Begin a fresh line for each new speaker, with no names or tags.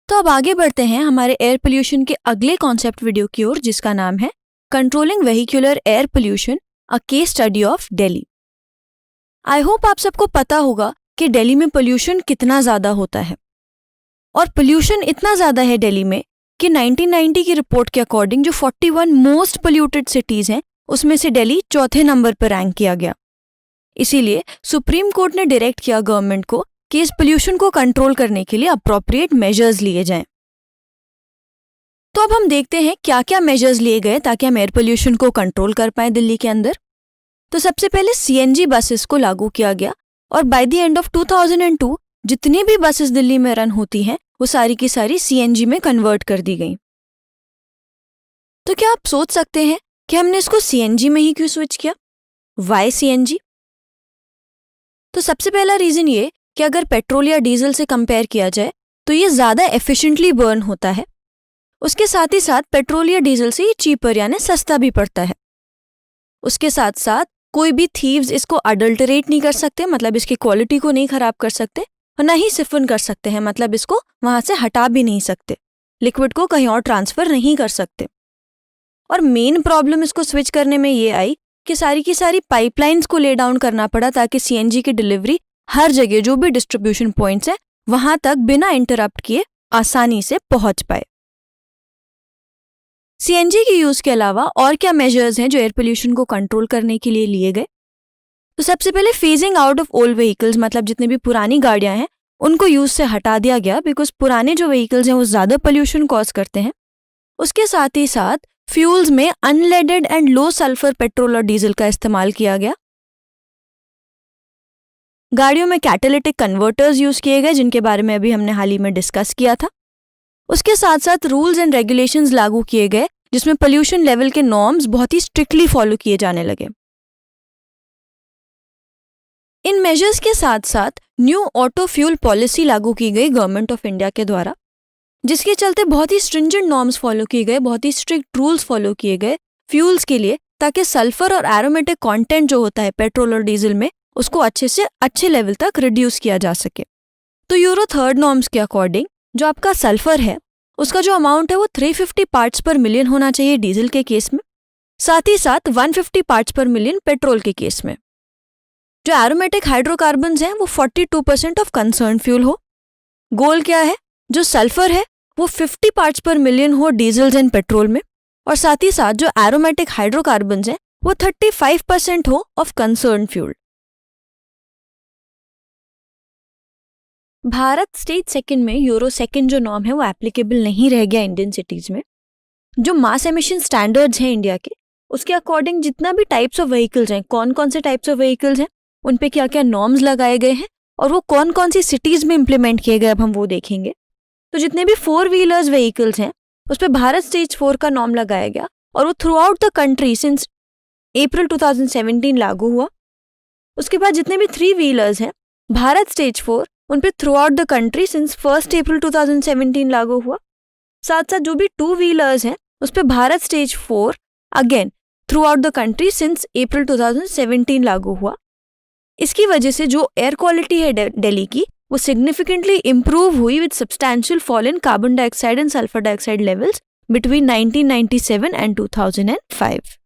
तो अब आगे बढ़ते हैं हमारे एयर पोल्यूशन के अगले कॉन्सेप्ट वीडियो की ओर, जिसका नाम है controlling vehicular air pollution, a case study of Delhi. I hope आप सबको पता होगा कि दिल्ली में पोल्यूशन कितना ज़्यादा होता है, और पोल्यूशन इतना ज़्यादा है दिल्ली में कि 1990 की रिपोर्ट के अकॉर्डिंग जो 41 मोस्ट पोल्यूटेड सिटीज़ हैं उसमें से दिल्ली चौथे नंबर पर रैंक किया गया। इसीलिए सुप्रीम कोर्ट ने डायरेक्ट किया गवर्नमेंट को कि इस पोल्यूशन को कंट्रोल करने के लिए अप्रोप्रिएट मेजर्स लिए जाएं। तो अब हम देखते हैं क्या क्या मेजर्स लिए गए ताकि हम एयर पोल्यूशन को कंट्रोल कर पाएं दिल्ली के अंदर। तो सबसे पहले सीएनजी बसेस को लागू किया गया, और बाय द एंड ऑफ 2002 जितनी भी बसेस दिल्ली में रन होती हैं वो सारी की सारी सीएनजी में कन्वर्ट कर दी गई। तो क्या आप सोच सकते हैं कि हमने इसको सीएनजी में ही क्यों स्विच किया? Why CNG? तो सबसे पहला रीजन ये कि अगर पेट्रोल या डीजल से कंपेयर किया जाए तो ये ज़्यादा एफिशिएंटली बर्न होता है। उसके साथ ही साथ पेट्रोल या डीजल से ये चीपर यानी सस्ता भी पड़ता है। उसके साथ साथ कोई भी थीव्स इसको अडल्टरेट नहीं कर सकते, मतलब इसकी क्वालिटी को नहीं खराब कर सकते, और ना ही सिफन कर सकते हैं, मतलब इसको वहां से हटा भी नहीं सकते, लिक्विड को कहीं और ट्रांसफर नहीं कर सकते। और मेन प्रॉब्लम इसको स्विच करने में ये आई कि सारी की सारी पाइपलाइंस को ले डाउन करना पड़ा ताकि सीएनजी की डिलीवरी हर जगह जो भी डिस्ट्रीब्यूशन पॉइंट्स हैं वहां तक बिना इंटरप्ट किए आसानी से पहुंच पाए। सीएनजी के यूज के अलावा और क्या मेजर्स हैं जो एयर पोल्यूशन को कंट्रोल करने के लिए लिए गए? तो सबसे पहले phasing out of old vehicles, मतलब जितनी भी पुरानी गाड़ियां हैं उनको यूज से हटा दिया गया, बिकॉज पुराने जो व्हीकल्स हैं वो ज्यादा पोल्यूशन कॉज करते हैं। उसके साथ ही साथ फ्यूल्स में unleaded and low sulphur petrol और डीजल का इस्तेमाल किया गया। गाड़ियों में कैटालिटिक कन्वर्टर्स यूज किए गए, जिनके बारे में अभी हमने हाल ही में डिस्कस किया था। उसके साथ साथ रूल्स एंड रेगुलेशंस लागू किए गए जिसमें पोल्यूशन लेवल के नॉर्म्स बहुत ही स्ट्रिक्टली फॉलो किए जाने लगे। इन मेजर्स के साथ साथ न्यू ऑटो फ्यूल पॉलिसी लागू की गई गवर्नमेंट ऑफ इंडिया के द्वारा, जिसके चलते बहुत ही स्ट्रिंजेंट नॉर्म्स फॉलो किए गए, बहुत ही स्ट्रिक्ट रूल्स फॉलो किए गए फ्यूल्स के लिए, ताकि सल्फर और एरोमेटिक कंटेंट जो होता है पेट्रोल और डीजल में उसको अच्छे से अच्छे लेवल तक रिड्यूस किया जा सके। तो यूरो 3 नॉर्म्स के अकॉर्डिंग जो आपका सल्फर है उसका जो अमाउंट है वो 350 पार्ट्स पर मिलियन होना चाहिए डीजल के केस में, साथ ही साथ 150 पार्ट्स पर मिलियन पेट्रोल के केस में। जो एरोमेटिक हाइड्रोकार्बन्स हैं वो 42% ऑफ कंसर्न फ्यूल हो। गोल क्या है? जो सल्फर है वो 50 पार्ट्स पर मिलियन हो डीजल एंड पेट्रोल में, और साथ ही साथ जो एरोमेटिक हाइड्रोकार्बन्स हैं वो 35% हो of concern fuel. Bharat stage 2 में यूरो 2 जो नॉर्म है वो एप्लीकेबल नहीं रह गया इंडियन सिटीज में। जो मास एमिशन स्टैंडर्ड्स हैं इंडिया के, उसके अकॉर्डिंग जितना भी टाइप्स ऑफ व्हीकल्स हैं, कौन कौन से टाइप्स ऑफ व्हीकल्स हैं, उन पे क्या क्या नॉर्म्स लगाए गए हैं और वो कौन कौन सी सिटीज में इंप्लीमेंट किए गए, अब हम वो देखेंगे। तो जितने भी 4 व्हीलर्स व्हीकल्स हैं उस पर भारत स्टेज 4 का नॉर्म लगाया गया, और वो through out the country since April 2017 लागू हुआ। उसके बाद जितने भी 3 व्हीलर्स हैं भारत स्टेज 4 उन पे through out the country since 1 अप्रैल 2017 लागू हुआ। साथ साथ जो भी 2 व्हीलर्स हैं उस पे Bharat stage 4 again through out the country since April 2017 लागू हुआ। इसकी वजह से जो एयर क्वालिटी है दिल्ली की वो सिग्निफिकेंटली इंप्रूव हुई with substantial fall in carbon dioxide and sulphur dioxide levels between 1997 and 2005।